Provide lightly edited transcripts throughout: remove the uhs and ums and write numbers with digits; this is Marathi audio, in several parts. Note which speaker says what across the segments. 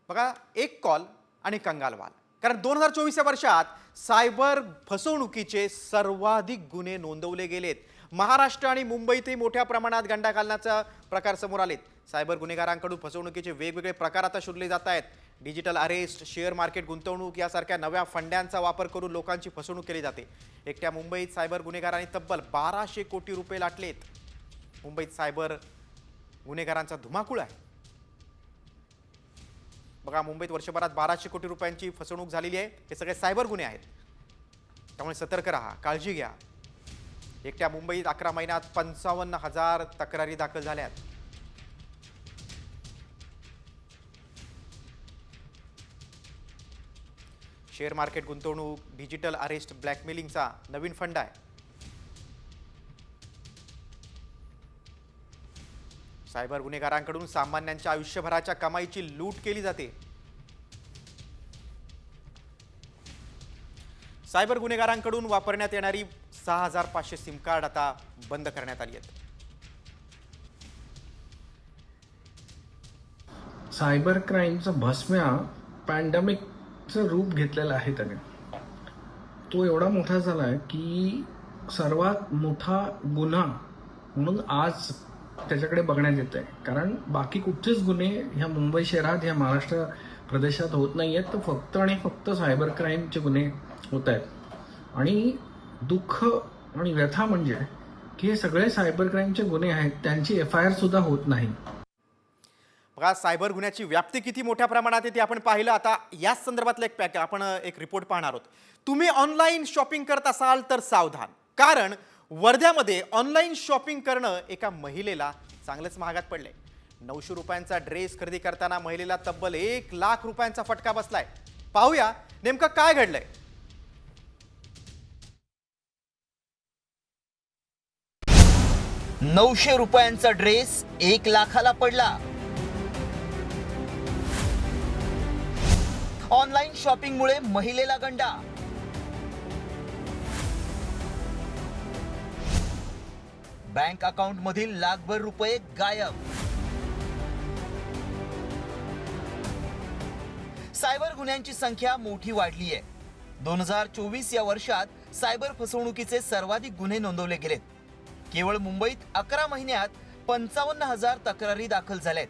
Speaker 1: बघा, एक कॉल आणि कंगाल वाल. कारण 2024 या वर्षात सायबर फसवणुकीचे सर्वाधिक गुन्हे नोंदवले गेलेत. महाराष्ट्र आणि मुंबईतही मोठ्या प्रमाणात गंडा घालण्याचा प्रकार समोर आलेत. सायबर गुन्हेगारांकडून फसवणुकीचे वेगवेगळे प्रकार आता शोधले जात आहेत. डिजिटल अरेस्ट, शेअर मार्केट गुंतवणूक यासारख्या नव्या फंड्यांचा वापर करून लोकांची फसवणूक केली जाते. एकट्या मुंबईत सायबर गुन्हेगारांनी तब्बल 1200 कोटी रुपये लाटलेत. मुंबईत सायबर गुन्हेगारांचा धुमाकूळ आहे. बघा, मुंबईत वर्षभरात 1200 कोटी रुपयांची फसवणूक झालेली आहे. हे सगळे सायबर गुन्हे आहेत. त्यामुळे सतर्क राहा, काळजी घ्या. एकट्या मुंबईत 11 महिन्यात 55,000 तक्रारी दाखल झाल्यात. शेअर मार्केट गुंतवणूक, डिजिटल अरेस्ट, ब्लॅकमेलिंगचा नवीन फंड आहे. सायबर गुन्हेगारांकडून सामान्यांच्या आयुष्यभराच्या कमाईची लूट केली जाते. सायबर गुन्हेगारांकडून वापरण्यात येणारी 6500 सिम कार्ड आता बंद करण्यात आली आहेत.
Speaker 2: सायबर क्राईमचा भस्म्या पॅन्डेमिकचं रूप घेतलेलं आहे त्याने. तो एवढा मोठा झाला आहे की सर्वात मोठा गुन्हा म्हणून आज त्याच्याकडे बघण्यात येत आहे. कारण बाकी कुठचेच गुन्हे ह्या मुंबई शहरात, ह्या महाराष्ट्र प्रदेशात होत नाही आहेत. तर फक्त आणि फक्त सायबर क्राईमचे गुन्हे होत आहेत. आणि दुःख आणि व्यथा म्हणजे की हे सगळे सायबर क्राईमचे गुन्हे आहेत, त्यांची FIR सुद्धा होत नाही.
Speaker 1: बघा, सायबर गुन्ह्याची व्याप्ती किती मोठ्या प्रमाणात आहे ते आपण पाहिलं. आता याच संदर्भातलं आपण एक रिपोर्ट पाहणार आहोत. तुम्ही ऑनलाईन शॉपिंग करत असाल तर सावधान. कारण वर्ध्यामध्ये ऑनलाईन शॉपिंग करणं एका महिलेला चांगलंच महागात पडलंय. 900 रुपयांचा ड्रेस खरेदी करताना महिलेला तब्बल 1 लाख रुपयांचा फटका बसलाय. पाहूया नेमकं काय घडलंय.
Speaker 3: ₹900 ड्रेस 1 लाखाला पडला. ऑनलाईन शॉपिंगमुळे महिलेला गंडा. बँक अकाउंट मधील लाखभर रुपये गायब. सायबर गुन्ह्यांची संख्या मोठी वाढली आहे. 2024 या वर्षात सायबर फसवणुकीचे सर्वाधिक गुन्हे नोंदवले गेलेत. केवळ मुंबईत 11 महिन्यात 55,000 तक्रारी दाखल झाल्यात.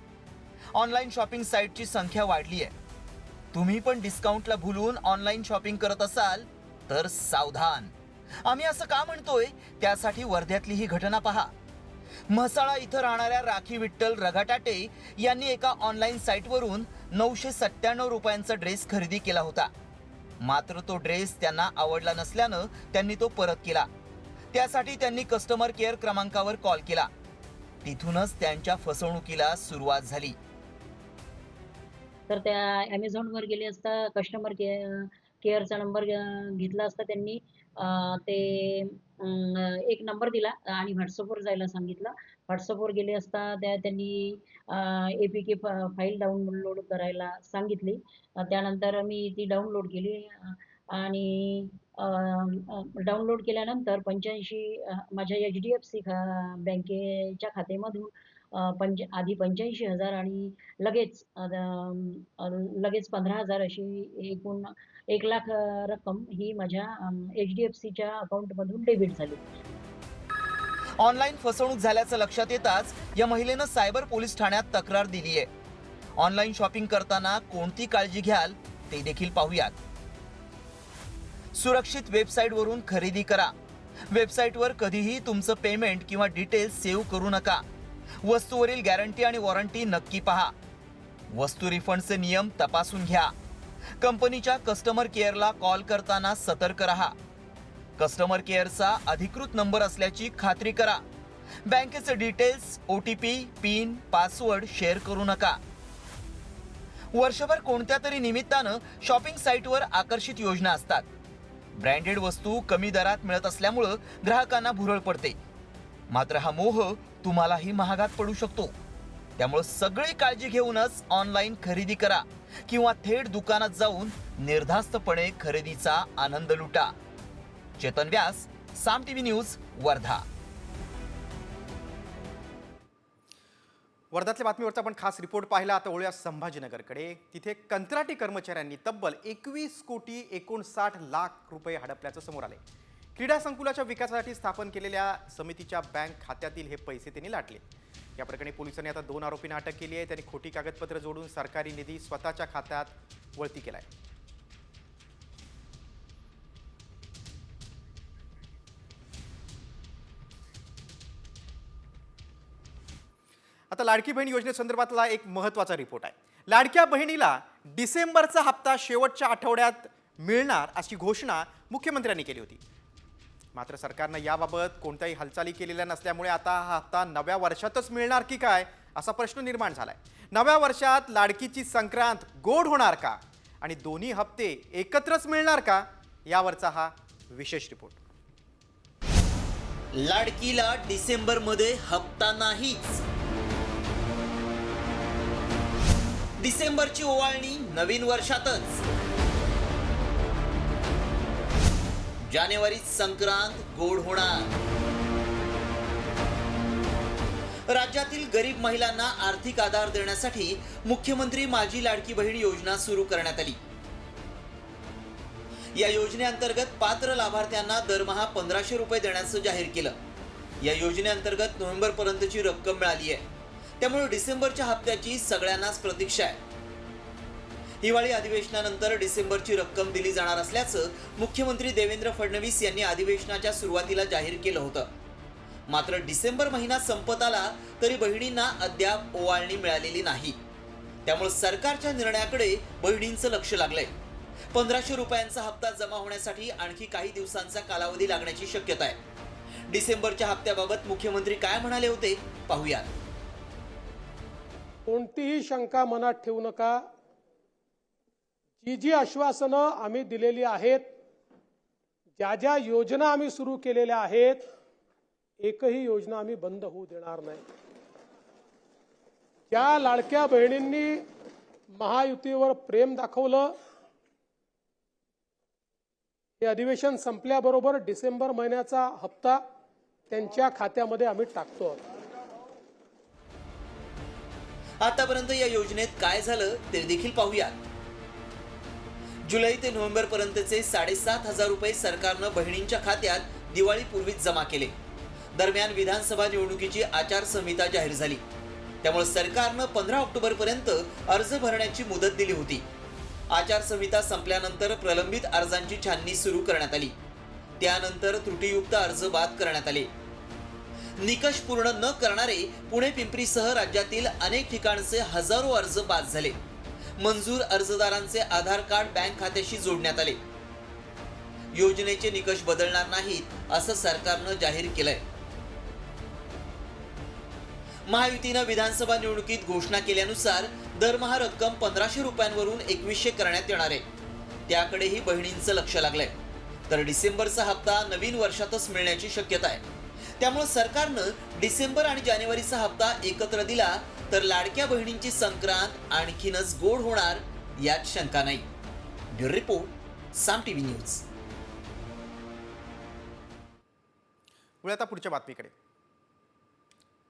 Speaker 3: ऑनलाईन शॉपिंग साईटची संख्या वाढली आहे. तुम्ही पण डिस्काउंटला भुलून ऑनलाईन शॉपिंग करत असाल तर सावधान. आम्ही असं का म्हणतोय, त्यासाठी वर्ध्यातली ही घटना पहा. म्हसाळा इथं राहणाऱ्या राखी विठ्ठल रघाटाटे यांनी एका ऑनलाईन साईटवरून 997 रुपयांचा ड्रेस खरेदी केला होता. मात्र तो ड्रेस त्यांना आवडला नसल्यानं त्यांनी तो परत केला. त्यासाठी त्यांनी कस्टमर केअर क्रमांकावर कॉल केला. तिथूनच त्यांच्या फसवणुकीला सुरुवात झाली.
Speaker 4: तर त्या Amazonवर गेले असता कस्टमर केअरचा नंबर घेतला असता त्यांनी. ते एक नंबर दिला आणि WhatsAppवर जायला सांगितलं. WhatsAppवर गेले असता त्यांनी APK फाईल डाउनलोड करायला सांगितली. त्यानंतर मी ती डाउनलोड केली आणि डाउनलोड केल्यानंतर 85 माझ्या HDFC बँकेच्या खात्यामधून आधी 85,000 आणि लगेच 15,000 अशी एकूण 1 लाख रक्कम ही माझ्या HDFCच्या अकाउंटमधून डेबिट झाली.
Speaker 3: ऑनलाईन फसवणूक झाल्याचं लक्षात येताच या महिलेनं सायबर पोलीस ठाण्यात तक्रार दिली आहे. ऑनलाईन शॉपिंग करताना कोणती काळजी घ्याल ते देखील पाहूयात. सुरक्षित वेबसाईटवरून खरेदी करा. वेबसाईटवर कधीही तुमचं पेमेंट किंवा डिटेल्स सेव्ह करू नका. वस्तूवरील गॅरंटी आणि वॉरंटी नक्की पहा. वस्तू रिफंडचे नियम तपासून घ्या. कंपनीच्या कस्टमर केअरला कॉल करताना सतर्क राहा. कस्टमर केअरचा अधिकृत नंबर असल्याची खात्री करा. बँकेचे details, OTP, pin, password share करू नका. वर्षभर कोणत्या तरी निमित्तानं शॉपिंग साईटवर आकर्षित योजना असतात. ब्रँडेड वस्तू कमी दरात मिळत असल्यामुळं ग्राहकांना भुरळ पडते. मात्र हा मोह तुम्हालाही महागात पडू शकतो. त्यामुळे सगळी काळजी घेऊनच ऑनलाईन खरेदी करा किंवा थेट दुकानात जाऊन निर्धास्तपणे खरेदीचा आनंद लुटा. चेतन व्यास, साम TV न्यूज, वर्धा.
Speaker 1: वर्ध्यातल्या बातमीवरचा आपण खास रिपोर्ट पाहिला. आता वळूया संभाजीनगरकडे. तिथे कंत्राटी कर्मचाऱ्यांनी तब्बल 21,59,00,000 रुपये हडपल्याचं समोर आले. क्रीडा संकुलाच्या विकासासाठी स्थापन केलेल्या समितीच्या बँक खात्यातील हे पैसे त्यांनी लाटले. या प्रकरणी पोलिसांनी आता 2 आरोपींना अटक केली आहे. त्यांनी खोटी कागदपत्र जोडून सरकारी निधी स्वतःच्या खात्यात वळती केलाय. आता लाडकी बहीण योजनेसंदर्भातला एक महत्त्वाचा रिपोर्ट आहे. लाडक्या बहिणीला डिसेंबरचा हप्ता शेवटच्या आठवड्यात मिळणार अशी घोषणा मुख्यमंत्र्यांनी केली होती. मात्र सरकारनं याबाबत कोणत्याही हालचाली केलेल्या नसल्यामुळे आता हा हप्ता नव्या वर्षातच मिळणार की काय असा प्रश्न निर्माण झालाय. नव्या वर्षात लाडकीची संक्रांत गोड होणार का आणि दोन्ही हप्ते एकत्रच मिळणार का यावरचा हा विशेष रिपोर्ट.
Speaker 3: लाडकीला डिसेंबरमध्ये हप्ता नाहीच. डिसेंबरची ओवाळणी नवीन वर्षातच. जानेवारीत संक्रांत गोड होणार. राज्यातील गरीब महिलांना आर्थिक आधार देण्यासाठी मुख्यमंत्री माझी लाडकी बहीण योजना सुरू करण्यात आली. या योजनेअंतर्गत पात्र लाभार्थ्यांना दरमहा 1,500 रुपये देण्याचं जाहीर केलं. या योजनेअंतर्गत नोव्हेंबरपर्यंतची रक्कम मिळाली आहे. त्यामुळे डिसेंबरच्या हप्त्याची सगळ्यांनाच प्रतीक्षा आहे. हिवाळी अधिवेशनानंतर डिसेंबरची रक्कम दिली जाणार असल्याचं मुख्यमंत्री देवेंद्र फडणवीस यांनी अधिवेशनाच्या सुरुवातीला जाहीर केलं होतं. मात्र डिसेंबर महिना संपत आला तरी बहिणींना अद्याप ओवाळणी मिळालेली नाही. त्यामुळे सरकारच्या निर्णयाकडे बहिणींचं लक्ष लागलंय. 1,500 रुपयांचा हप्ता जमा होण्यासाठी आणखी काही दिवसांचा कालावधी लागण्याची शक्यता आहे. डिसेंबरच्या हप्त्याबाबत मुख्यमंत्री काय म्हणाले होते पाहूया.
Speaker 5: कोणतीही शंका मनात ठेवू नका. जी आश्वासनं आम्ही दिलेली आहेत, ज्या योजना आम्ही सुरू केलेल्या आहेत, एकही योजना आम्ही बंद होऊ देणार नाही. ज्या लाडक्या बहिणींनी महायुतीवर प्रेम दाखवलं, हे अधिवेशन संपल्याबरोबर डिसेंबर महिन्याचा हप्ता त्यांच्या खात्यामध्ये आम्ही टाकतो.
Speaker 3: आतापर्यंत या योजनेत काय झालं ते देखील पाहूया. जुलै ते नोव्हेंबर पर्यंतचे 7,500 रुपये सरकारनं बहिणींच्या खात्यात दिवाळीपूर्वीच जमा केले. दरम्यान विधानसभा निवडणुकीची आचारसंहिता जाहीर झाली. त्यामुळे सरकारनं 15 ऑक्टोबर पर्यंत अर्ज भरण्याची मुदत दिली होती. आचारसंहिता संपल्यानंतर प्रलंबित अर्जांची छाननी सुरू करण्यात आली. त्यानंतर त्रुटीयुक्त अर्ज बाद करण्यात आले. निकष पूर्ण न करणारे पुणे पिंपरीसह राज्यातील अनेक ठिकाणचे हजारो अर्ज बाद झाले. मंजूर अर्जदारांचे आधार कार्ड बँक खात्याशी जोडण्यात आले. योजनेचे निकष बदलणार नाहीत असं सरकारनं जाहीर केलंय. महायुतीनं विधानसभा निवडणुकीत घोषणा केल्यानुसार दरमहा रक्कम 1,500 रुपयांवरून 2,100 करण्यात येणार आहे. त्याकडेही बहिणींचं लक्ष लागलंय. तर डिसेंबरचा हप्ता नवीन वर्षातच मिळण्याची शक्यता आहे. त्यामुळे सरकारनं डिसेंबर आणि जानेवारीचा हप्ता एकत्र दिला तर लाडक्या बहिणींची संक्रांत आणखीनच गोड होणार यात शंका नाही. ब्युरो रिपोर्ट, साम टीव्ही न्यूज.
Speaker 1: वळूया आता पुढच्या बातमीकडे.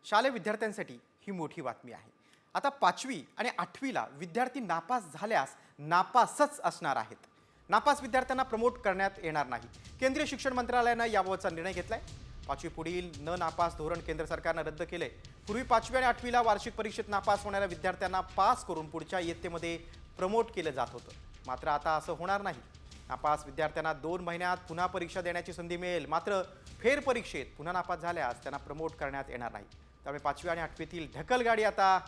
Speaker 1: शालेय विद्यार्थ्यांसाठी ही मोठी बातमी आहे. आता 5वी आणि 8वीला विद्यार्थी नापास झाल्यास नापासच असणार आहेत. नापास विद्यार्थ्यांना प्रमोट करण्यात येणार नाही. केंद्रीय शिक्षण मंत्रालयानं याबाबतचा निर्णय घेतलाय. 5वी पुढील न नापास धोरण केंद्र सरकारनं रद्द केलंय. पूर्वी 5वी आणि 8वीला वार्षिक परीक्षेत नापास होणाऱ्या विद्यार्थ्यांना पास करून पुढच्या इयत्तेमध्ये प्रमोट केलं जात होतं. मात्र आता असं होणार नाही. नापास विद्यार्थ्यांना 2 महिन्यात पुन्हा परीक्षा देण्याची संधी मिळेल. मात्र फेरपरीक्षेत पुन्हा नापास झाल्यास त्यांना प्रमोट करण्यात येणार नाही. त्यामुळे 5वी आणि 8वीतील ढकलगाडी आता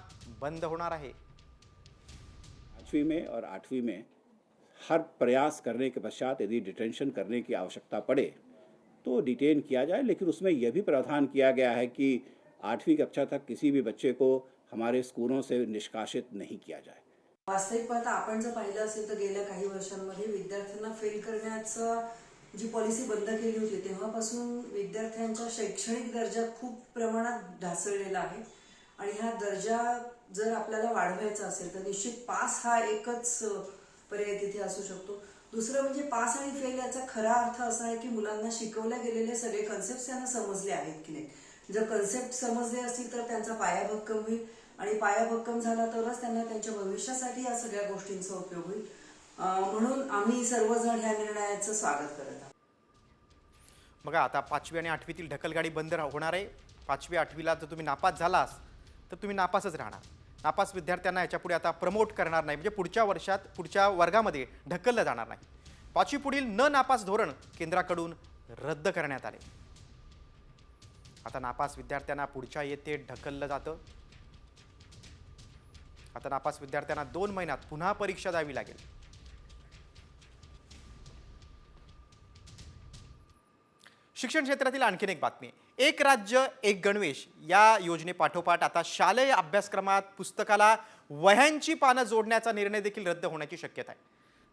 Speaker 1: बंद होणार आहे.
Speaker 6: 5वीं में और 8वीं में हर प्रयास करने के पश्चात यदि डिटेंशन करने की आवश्यकता पड़े तो डिटेन किया जाए, लेकिन उसमें यह भी प्रावधान किया गया है कि 8वीं कक्षा तक किसी भी बच्चे को हमारे स्कूलों से निष्कासित नहीं किया जाए.
Speaker 7: वास्तविक पाहता आपण जर पाहिलं असेल तर गेल्या काही वर्षांमध्ये विद्यार्थ्यांना फेल करण्याचं जी पॉलिसी बंद केली होती तेव्हापासून विद्यार्थ्यांचा शैक्षणिक दर्जा खूप प्रमाणात ढासळलेला आहे. आणि हा दर्जा जर आपल्याला वाढवायचा असेल तर निश्चित पास हा एकच पर्याय तिथे असू शकतो. दुसरं म्हणजे पास आणि फेल याचा खरा अर्थ असा आहे की मुलांना शिकवल्या गेलेले सगळे कन्सेप्ट त्यांना समजले आहेत की नाही. जर कन्सेप्ट समजले असतील तर त्यांचा पाया भक्कम होईल आणि पाया भक्कम झाला तरच त्यांना त्यांच्या भविष्यासाठी या सगळ्या गोष्टींचा उपयोग होईल. म्हणून आम्ही सर्वजण ह्या निर्णयाचं स्वागत करत आहोत.
Speaker 1: बघा, आता 5वी आणि 8वीतील ढकलगाडी बंद होणार आहे. 5वी 8वीला जर तुम्ही नापास झालास तर तुम्ही नापासच राहणार. नापास विद्यार्थ्यांना याच्यापुढे आता प्रमोट करणार नाही, म्हणजे पुढच्या वर्षात पुढच्या वर्गामध्ये ढकललं जाणार नाही. 5वी पुढील न नापास धोरण केंद्राकडून रद्द करण्यात आले. आता नापास विद्यार्थ्यांना पुढच्या इयत्तेत ढकललं जातं. आता नापास विद्यार्थ्यांना 2 महिन्यात पुन्हा परीक्षा द्यावी लागेल. शिक्षण क्षेत्रातील आणखीन एक बातमी. एक राज्य एक गणवेश या योजनेपाठोपाठ आता शालेय अभ्यासक्रमात पुस्तकाला वह्यांची पानं जोडण्याचा निर्णय देखील रद्द होण्याची शक्यता आहे.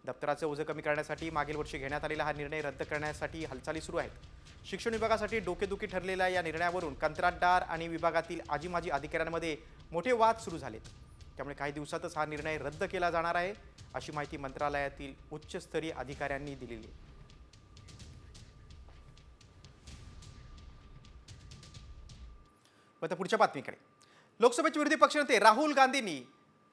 Speaker 1: दप्तराचे ओझे कमी करण्यासाठी मागील वर्षी घेण्यात आलेला हा निर्णय रद्द करण्यासाठी हालचाली सुरू आहेत. शिक्षण विभागासाठी डोकेदुखी ठरलेल्या या निर्णयावरून कंत्राटदार आणि विभागातील आजी माजी अधिकाऱ्यांमध्ये मोठे वाद सुरू झालेत. त्यामुळे काही दिवसातच हा निर्णय रद्द केला जाणार आहे, अशी माहिती मंत्रालयातील उच्चस्तरीय अधिकाऱ्यांनी दिलेली आहे. आता पुढच्या बातमीकडे. लोकसभेचे विरोधी पक्षनेते राहुल गांधींनी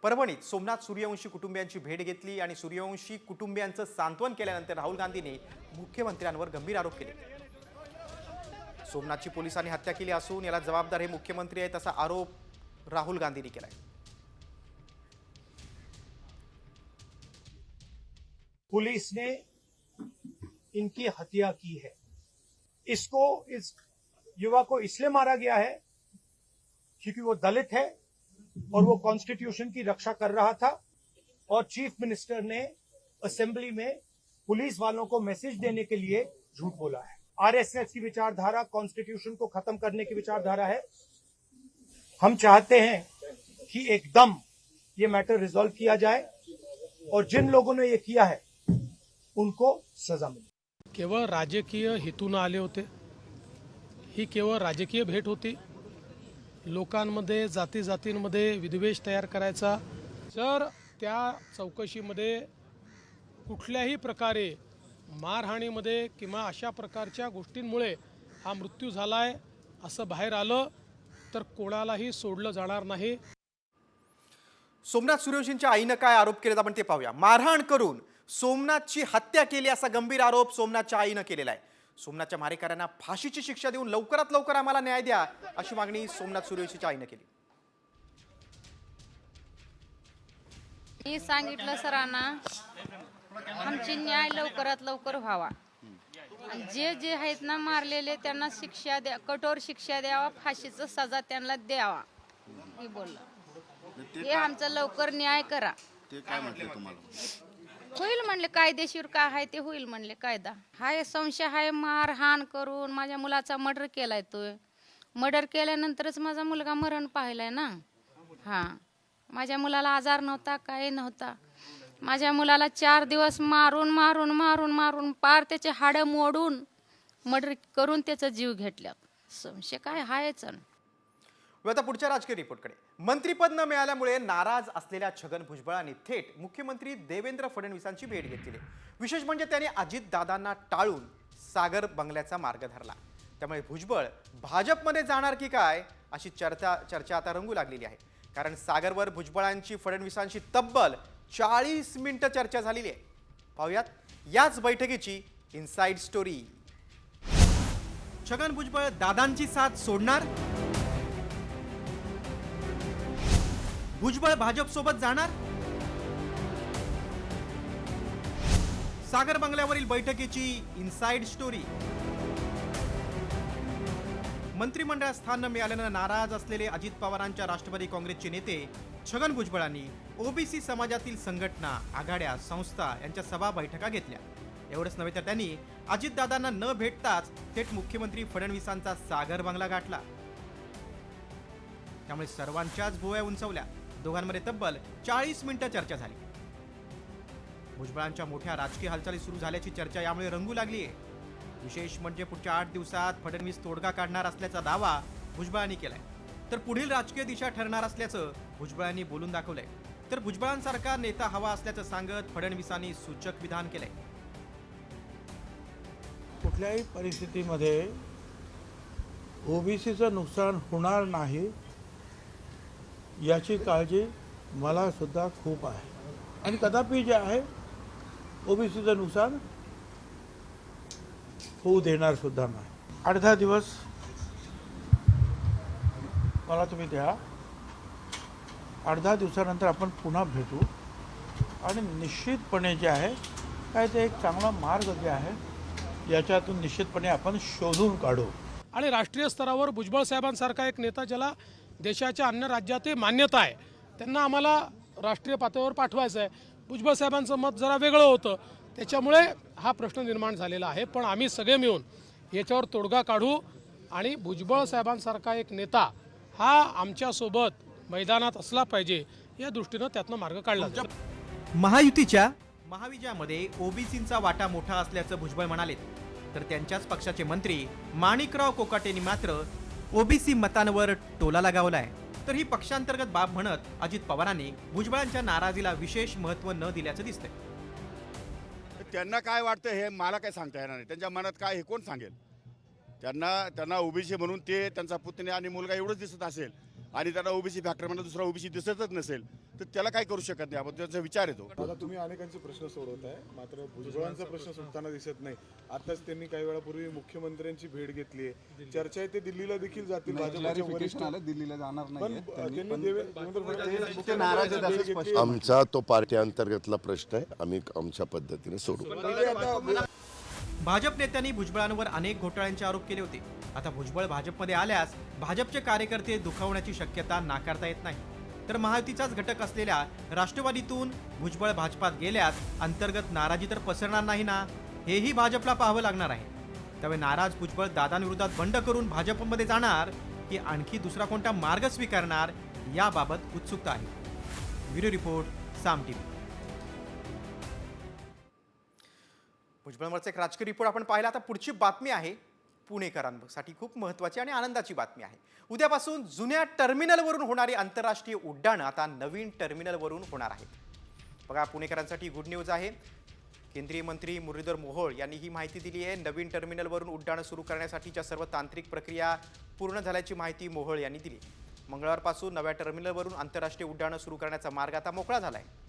Speaker 1: परभणीत सोमनाथ सूर्यवंशी कुटुंबियांची भेट घेतली आणि सूर्यवंशी कुटुंबियांचं सांत्वन केल्यानंतर राहुल गांधींनी मुख्यमंत्र्यांवर गंभीर आरोप केले. सोमनाथची पोलिसांनी हत्या केली असून याला जबाबदार हे मुख्यमंत्री आहेत, असा आरोप राहुल गांधींनी केलाय.
Speaker 8: पुलिस ने इनकी हत्या की है. इसको, इस युवा को इसलिए मारा गया है क्योंकि वो दलित है और वो कॉन्स्टिट्यूशन की रक्षा कर रहा था और चीफ मिनिस्टर ने असेंबली में पुलिस वालों को मैसेज देने के लिए झूठ बोला है. आरएसएस की विचारधारा कॉन्स्टिट्यूशन को खत्म करने की विचारधारा है. हम चाहते हैं कि एकदम ये मैटर रिजॉल्व किया जाए और जिन लोगों ने ये किया है उनको सजा मिले.
Speaker 5: केवळ राजकीय हेतून आले होते. ही केवळ राजकीय भेट होती. लोकांमध्ये जाती जातींमध्ये विद्वेष तयार करायचा. जर त्या चौकशीमध्ये कुठल्याही प्रकारे मारहाणीमध्ये किंवा अशा प्रकारच्या गोष्टींमुळे हा मृत्यू झालाय असं बाहेर आलं तर कोणालाही सोडलं जाणार नाही.
Speaker 1: सोमनाथ सूर्यवंशींच्या आईनं काय आरोप केलेत आपण ते पाहूया. मारहाण करून सोमनाथची हत्या केली असा गंभीर आरोप सोमनाथच्या आईनं केलेला आहे. सोमनाथच्या मारेकऱ्यांना फाशीची शिक्षा देऊन लवकरात लवकर आम्हाला न्याय द्या, अशी मागणी सोमनाथ सूर्यवंशीच्या आईनं केली.
Speaker 9: मी सांगितलं सरांना आमची न्याय लवकरात लवकर व्हावा. जे जे आहेत ना मारलेले त्यांना शिक्षा द्या, कठोर शिक्षा द्यावा, फाशीचं सजा त्यांना द्यावा. मी बोललो हे आमचं लवकर न्याय करा.
Speaker 10: ते काय म्हटले तुम्हाला?
Speaker 9: होईल म्हणले, कायदेशीर काय आहे ते होईल म्हणले. कायदा हाय, संशय हाय, मारहाण करून माझ्या मुलाचा मर्डर केलाय. तो मर्डर केल्यानंतरच माझा मुलगा मरण पाहिलाय ना. हा, माझ्या मुलाला आजार नव्हता, काही नव्हता. माझ्या मुलाला 4 दिवस मारून मारून मारून मारून पार त्याचे हाडं मोडून मर्डर करून त्याचा जीव घेतला. संशय काय हायच.
Speaker 1: आता पुढच्या राजकीय रिपोर्टकडे. मंत्रीपद न मिळाल्यामुळे नाराज असलेल्या छगन भुजबळांनी थेट मुख्यमंत्री देवेंद्र फडणवीसांची भेट घेतली. विशेष म्हणजे त्यांनी अजितदादांना टाळून सागर बंगल्याचा मार्ग धरला. त्यामुळे भुजबळ भाजपमध्ये जाणार की काय अशी चर्चा आता रंगू लागलेली आहे. कारण सागरवर भुजबळांची फडणवीसांशी तब्बल 40 मिनिटं चर्चा झालेली आहे. पाहूयात याच बैठकीची इनसाइड स्टोरी. छगन भुजबळ दादांची साथ सोडणार? भुजबळ भाजपसोबत जाणार? सागर बंगल्यावरील बैठकीची इनसाइड स्टोरी. मंत्रिमंडळात स्थान न मिळाल्यानं नाराज असलेले अजित पवारांच्या राष्ट्रवादी काँग्रेसचे नेते छगन भुजबळांनी ओबीसी समाजातील संघटना, आघाड्या, संस्था यांच्या सभा बैठका घेतल्या. एवढंच नव्हे तर त्यांनी अजितदादांना न भेटताच थेट मुख्यमंत्री फडणवीसांचा सागर बंगला गाठला. त्यामुळे सर्वांच्याच भुवया उंचवल्या. दोघांमध्ये तब्बल 40 मिनिटं चर्चा झाली. भुजबळांच्या मोठ्या राजकीय हालचाली सुरू झाल्याची चर्चा यामुळे रंगू लागली आहे. विशेष म्हणजे पुढच्या 8 दिवसात फडणवीस तोडगा काढणार असल्याचा दावा भुजबळांनी केलाय. तर पुढील राजकीय दिशा ठरणार असल्याचं भुजबळांनी बोलून दाखवलंय. तर भुजबळांसारखा नेता हवा असल्याचं सांगत फडणवीसांनी सूचक विधान केलंय.
Speaker 11: कुठल्याही परिस्थितीमध्ये ओबीसीचं नुकसान होणार नाही याची काळजी मला सुद्धा खूप आहे आणि कदापि जे आहे ओबीसीचं नुकसान होऊ देणार सुद्धा नाही. 8-10 दिवस मला तुम्ही द्या. 8-10 दिवसानंतर आपण पुन्हा भेटू आणि निश्चितपणे जे आहे काय ते एक चांगला मार्ग जे आहे याच्यातून निश्चितपणे आपण शोधून काढू.
Speaker 5: आणि राष्ट्रीय स्तरावर भुजबळ साहेबांसारखा एक नेता ज्याला देशाच्या अन्य राज्यातही मान्यता आहे, त्यांना आम्हाला राष्ट्रीय पातळीवर पाठवायचं आहे. भुजबळ साहेबांचं मत जरा वेगळं होतं, त्याच्यामुळे हा प्रश्न निर्माण झालेला आहे. पण आम्ही सगळे मिळून याच्यावर तोडगा काढू आणि भुजबळ साहेबांसारखा एक नेता हा आमच्यासोबत मैदानात असला पाहिजे या दृष्टीनं त्यातनं मार्ग काढला जाईल.
Speaker 1: महायुतीच्या महाविजयामध्ये ओबीसींचा वाटा मोठा असल्याचं भुजबळ म्हणाले, तर त्यांच्याच पक्षाचे मंत्री माणिकराव कोकाटेंनी मात्र ओबीसी मतांवर टोला लगावलाय. तर ही पक्षांतर्गत बाब म्हणत अजित पवारांनी भुजबळांच्या नाराजीला विशेष महत्त्व न दिल्याचं दिसतंय.
Speaker 10: त्यांना काय वाटतं हे मला काय सांगता येणार नाही. त्यांच्या मनात काय हे कोण सांगेल. त्यांना ओबीसी म्हणून ते त्यांचा पुतण्या आणि मुलगा एवढंच दिसत असेल आणि त्यांना ओबीसी फॅक्टर म्हणून दुसरा ओबीसी दिसतच नसेल तर त्याला काय करू शकत नाही आपण. त्याचा विचार येतो.
Speaker 12: आता तुम्ही अनेकांचे प्रश्न सोडवत आहे, मात्र भुजबळांचा प्रश्न सुटताना दिसत नाही. आताच त्यांनी काही वेळापूर्वी मुख्यमंत्र्यांची भेट घेतली आहे. चर्चा आहे ते दिल्लीला देखील जातील. भाजपचे वरिष्ठ
Speaker 13: दिल्लीला जाणार
Speaker 12: पण त्यांनी देवेंद्र फडणवीस
Speaker 13: आमचा तो पार्टी अंतर्गतला प्रश्न आहे, आम्ही आमच्या पद्धतीने सोडू.
Speaker 1: भाजप नेत्यांनी भुजबळांवर अनेक घोटाळ्यांचे आरोप केले होते. आता भुजबळ भाजपमध्ये आल्यास भाजपचे कार्यकर्ते दुखावण्याची शक्यता नाकारता येत नाही. तर महायुतीचाच घटक असलेल्या राष्ट्रवादीतून भुजबळ भाजपात गेल्यास अंतर्गत नाराजी तर पसरणार नाही ना, हेही भाजपला पाहावं लागणार आहे. त्यामुळे नाराज भुजबळ दादांविरोधात बंड करून भाजपमध्ये जाणार की आणखी दुसरा कोणता मार्ग स्वीकारणार याबाबत उत्सुकता आहे. ब्युरो रिपोर्ट, साम टीव्ही. भुजबळांवरचा एक राजकीय रिपोर्ट आपण पाहिला. आता पुढची बातमी आहे पुणेकरांसाठी खूप महत्त्वाची आणि आनंदाची बातमी आहे. उद्यापासून जुन्या टर्मिनलवरून होणारी आंतरराष्ट्रीय उड्डाणं आता नवीन टर्मिनलवरून होणार आहेत. बघा, पुणेकरांसाठी गुड न्यूज आहे. केंद्रीय मंत्री मुरलीधर मोहोळ यांनी ही माहिती दिली आहे. नवीन टर्मिनलवरून उड्डाणं सुरू करण्यासाठीच्या सर्व तांत्रिक प्रक्रिया पूर्ण झाल्याची माहिती मोहोळ यांनी दिली. मंगळवारपासून नव्या टर्मिनलवरून आंतरराष्ट्रीय उड्डाणं सुरू करण्याचा मार्ग आता मोकळा झाला आहे.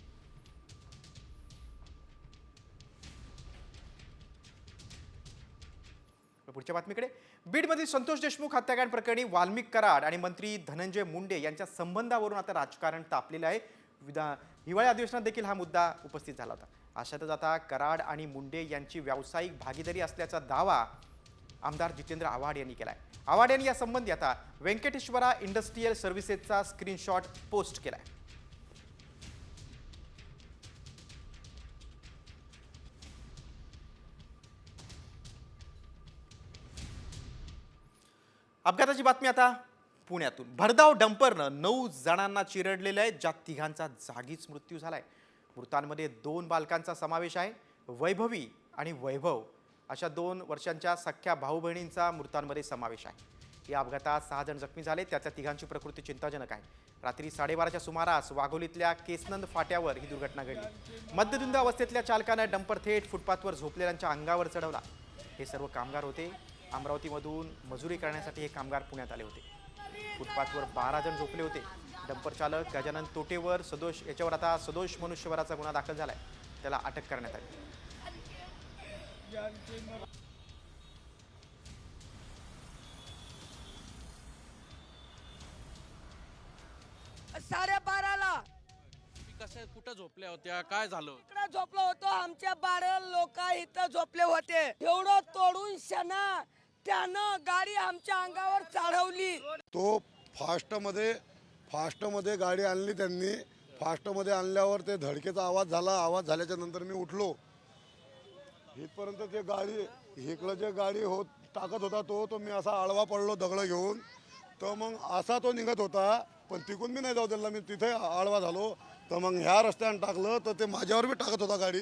Speaker 1: पुढच्या बातमीकडे. बीडमधील संतोष देशमुख हत्याकांड प्रकरणी वाल्मिक कराड आणि मंत्री धनंजय मुंडे यांच्या संबंधावरून आता राजकारण तापलेलं आहे. हिवाळी अधिवेशनात देखील हा मुद्दा उपस्थित झाला होता. अशातच आता कराड आणि मुंडे यांची व्यावसायिक भागीदारी असल्याचा दावा आमदार जितेंद्र आव्हाड यांनी केला आहे. आव्हाड यांनी यासंबंधी आता व्यंकटेश्वरा इंडस्ट्रीयल सर्व्हिसेसचा स्क्रीनशॉट पोस्ट केला आहे. अपघाताची बातमी आता पुण्यातून. भरधाव डंपरनं 9 जणांना चिरडलेलं आहे, ज्यात 3घांचा जागीच मृत्यू झालाय. मृतांमध्ये 2 बालकांचा समावेश आहे. वैभवी आणि वैभव अशा 2 वर्षांच्या सख्ख्या भाऊ बहिणींचा मृतांमध्ये समावेश आहे. या अपघातात 6 जण जखमी झाले, त्याच्या 3घांची प्रकृती चिंताजनक आहे. रात्री 12:30च्या सुमारास वाघोलीतल्या केसनंद फाट्यावर ही दुर्घटना घडली. मद्यधुंद अवस्थेतल्या चालकानं डंपर थेट फुटपाथवर झोपलेल्यांच्या अंगावर चढवला. हे सर्व कामगार होते. अमरावतीमधून मजुरी करण्यासाठी हे कामगार पुण्यात आले होते. फुटपाथवर 12 जण झोपले होते. डंपर चालक गजानन तोटेवर याच्यावर आता सदोष मनुष्यवधाचा गुन्हा दाखल झालाय. त्याला अटक करण्यात आली.
Speaker 14: साडे 12ला
Speaker 5: कसं कुठं झोपल्या होत्या, काय झालं?
Speaker 14: इकडे झोपलो होतो. आमच्या 12 लोक इथं झोपले होते. एवढं तोडून शना त्यानं गाडी आमच्या अंगावर चढवली.
Speaker 12: तो फास्टमध्ये गाडी आणली त्यांनी. फास्टमध्ये आणल्यावर ते धडकेचा आवाज झाला. आवाज झाल्याच्या नंतर मी उठलो. इथपर्यंत ते गाडी इकडं जे गाडी टाकत होता तो मी असा आळवा पडलो दगड घेऊन. तर मग असा तो निघत होता, पण तिकून मी नाही जाऊ दिला. मी तिथे आळवा झालो. तर मग ह्या रस्त्याने टाकलं तर ते माझ्यावर बी टाकत होता गाडी.